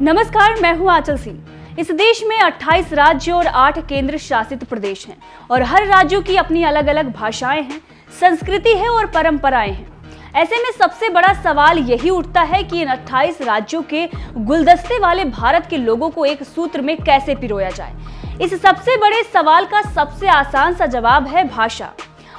नमस्कार, मैं हूं आंचल सिंह। इस देश में 28 राज्य और 8 केंद्र शासित प्रदेश हैं और हर राज्यों की अपनी अलग अलग भाषाएं हैं, संस्कृति है और परंपराएं हैं। ऐसे में सबसे बड़ा सवाल यही उठता है कि इन 28 राज्यों के गुलदस्ते वाले भारत के लोगों को एक सूत्र में कैसे पिरोया जाए। इस सबसे बड़े सवाल का सबसे आसान सा जवाब है भाषा,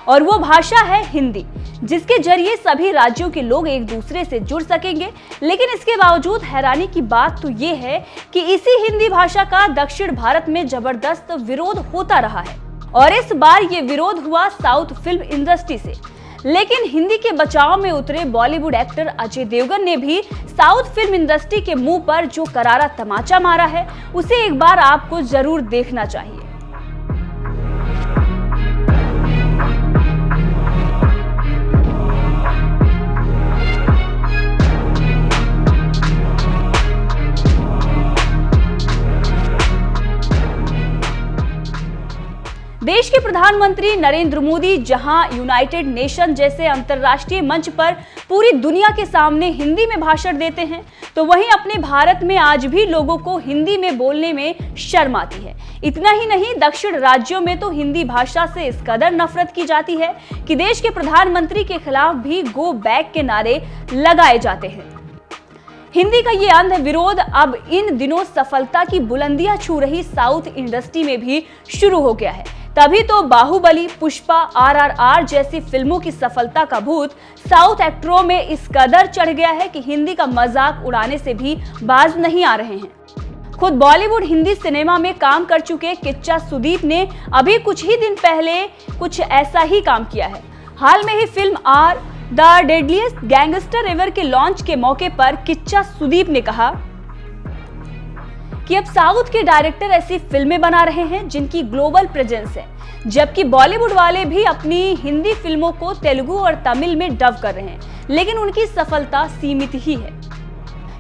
और वो भाषा है हिंदी, जिसके जरिए सभी राज्यों के लोग एक दूसरे से जुड़ सकेंगे। लेकिन इसके बावजूद हैरानी की बात तो ये है कि इसी हिंदी भाषा का दक्षिण भारत में जबरदस्त विरोध होता रहा है, और इस बार ये विरोध हुआ साउथ फिल्म इंडस्ट्री से। लेकिन हिंदी के बचाव में उतरे बॉलीवुड एक्टर अजय देवगन ने भी साउथ फिल्म इंडस्ट्री के मुंह पर जो करारा तमाचा मारा है, उसे एक बार आपको जरूर देखना चाहिए। देश के प्रधानमंत्री नरेंद्र मोदी जहां यूनाइटेड नेशन जैसे अंतर्राष्ट्रीय मंच पर पूरी दुनिया के सामने हिंदी में भाषण देते हैं, तो वहीं अपने भारत में आज भी लोगों को हिंदी में बोलने में शर्म आती है। इतना ही नहीं, दक्षिण राज्यों में तो हिंदी भाषा से इस कदर नफरत की जाती है कि देश के प्रधानमंत्री के खिलाफ भी गो बैक के नारे लगाए जाते हैं। हिंदी का ये अंध विरोध अब इन दिनों सफलता की बुलंदियां छू रही साउथ इंडस्ट्री में भी शुरू हो गया है। तभी तो बाहुबली, पुष्पा, RRR जैसी फिल्मों की सफलता का भूत साउथ एक्टरों में इस कदर चढ़ गया है कि हिंदी का मजाक उड़ाने से भी बाज नहीं आ रहे हैं। खुद बॉलीवुड हिंदी सिनेमा में काम कर चुके किच्चा सुदीप ने अभी कुछ ही दिन पहले कुछ ऐसा ही काम किया है। हाल में ही film are the deadliest gangster ever के लॉन्च के मौके पर किच्चा सुदीप ने कहा कि अब साउथ के डायरेक्टर ऐसी फिल्में बना रहे हैं जिनकी ग्लोबल प्रेजेंस है, जबकि बॉलीवुड वाले भी अपनी हिंदी फिल्मों को तेलुगु और तमिल में डब कर रहे हैं, लेकिन उनकी सफलता सीमित ही है।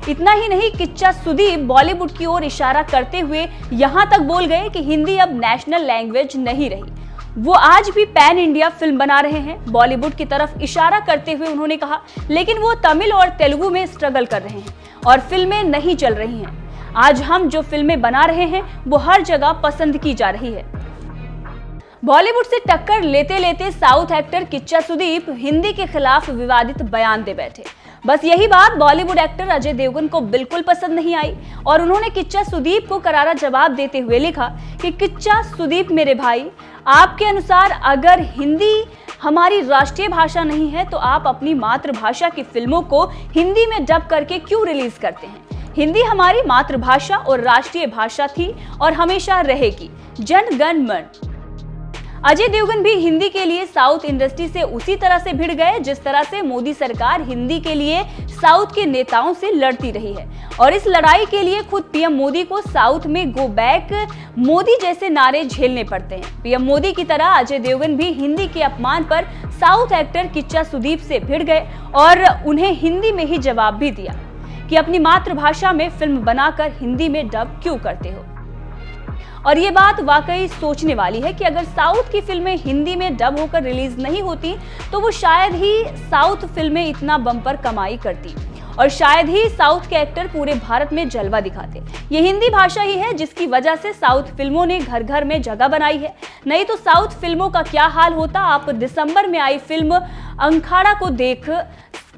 इतना ही नहीं, किच्चा सुदीप बॉलीवुड की ओर इशारा करते हुए यहां तक बोल गए कि हिंदी अब नेशनल लैंग्वेज नहीं रही, वो आज भी पैन इंडिया फिल्म बना रहे हैं। बॉलीवुड की तरफ इशारा करते हुए उन्होंने कहा, लेकिन वो तमिल और तेलुगु में स्ट्रगल कर रहे हैं और फिल्में नहीं चल रही हैं। आज हम जो फिल्में बना रहे हैं वो हर जगह पसंद की जा रही है। बॉलीवुड से टक्कर लेते लेते साउथ एक्टर किच्चा सुदीप हिंदी के खिलाफ विवादित बयान दे बैठे। बस यही बात बॉलीवुड एक्टर अजय देवगन को बिल्कुल पसंद नहीं आई और उन्होंने किच्चा सुदीप को करारा जवाब देते हुए लिखा कि किच्चा सुदीप मेरे भाई, आपके अनुसार अगर हिंदी हमारी राष्ट्रीय भाषा नहीं है तो आप अपनी मातृभाषा की फिल्मों को हिंदी में डब करके क्यों रिलीज करते हैं? हिंदी हमारी मातृभाषा और राष्ट्रीय भाषा थी और हमेशा रहेगी। जन गण मन। अजय देवगन भी हिंदी के लिए साउथ इंडस्ट्री से उसी तरह से भिड़ गए जिस तरह से मोदी सरकार हिंदी के लिए साउथ के नेताओं से लड़ती रही है, और इस लड़ाई के लिए खुद पीएम मोदी को साउथ में गो बैक मोदी जैसे नारे झेलने पड़ते हैं। पीएम मोदी की तरह अजय देवगन भी हिंदी के अपमान पर साउथ एक्टर किच्चा सुदीप से भिड़ गए और उन्हें हिंदी में ही जवाब भी दिया कि अपनी मातृभाषा में फिल्म बनाकर हिंदी में डब क्यों करते हो। और ये बात वाकई सोचने वाली है कि अगर साउथ की फिल्में हिंदी में डब होकर रिलीज नहीं होती तो वो शायद ही साउथ फिल्में इतना बम्पर कमाई करती और शायद ही साउथ के एक्टर पूरे भारत में जलवा दिखाते। ये हिंदी भाषा ही है जिसकी वजह से साउथ फिल्मों ने घर घर में जगह बनाई है, नहीं तो साउथ फिल्मों का क्या हाल होता आप दिसंबर में आई फिल्म अंखाड़ा को देख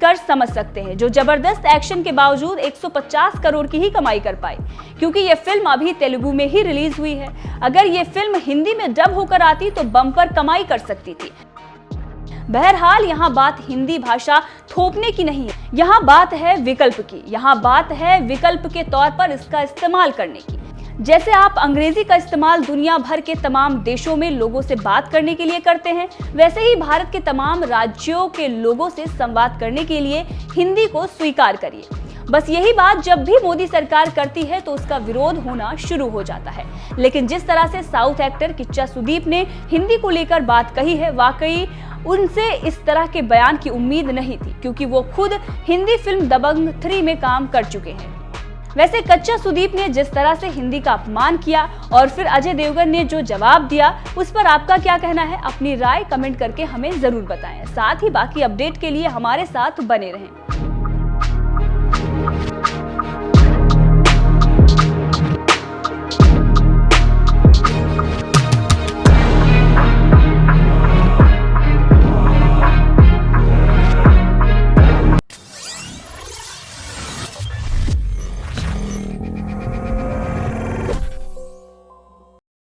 कर समझ सकते हैं, जो जबरदस्त एक्शन के बावजूद 150 करोड़ की ही कमाई कर पाई, क्योंकि ये फिल्म अभी तेलुगु में ही रिलीज हुई है। अगर ये फिल्म हिंदी में डब होकर आती तो बम्पर कमाई कर सकती थी। बहरहाल यहाँ बात हिंदी भाषा थोपने की नहीं है, यहाँ बात है विकल्प की। यहाँ बात है विकल्प के तौर पर इसका इस्तेमाल करने की। जैसे आप अंग्रेजी का इस्तेमाल दुनिया भर के तमाम देशों में लोगों से बात करने के लिए करते हैं, वैसे ही भारत के तमाम राज्यों के लोगों से संवाद करने के लिए हिंदी को स्वीकार करिए। बस यही बात जब भी मोदी सरकार करती है तो उसका विरोध होना शुरू हो जाता है। लेकिन जिस तरह से साउथ एक्टर किच्चा सुदीप ने हिंदी को लेकर बात कही है, वाकई उनसे इस तरह के बयान की उम्मीद नहीं थी, क्योंकि वो खुद हिंदी फिल्म दबंग 3 में काम कर चुके हैं। वैसे कच्चा सुदीप ने जिस तरह से हिंदी का अपमान किया और फिर अजय देवगन ने जो जवाब दिया, उस पर आपका क्या कहना है? अपनी राय कमेंट करके हमें जरूर बताएं। साथ ही बाकी अपडेट के लिए हमारे साथ बने रहें।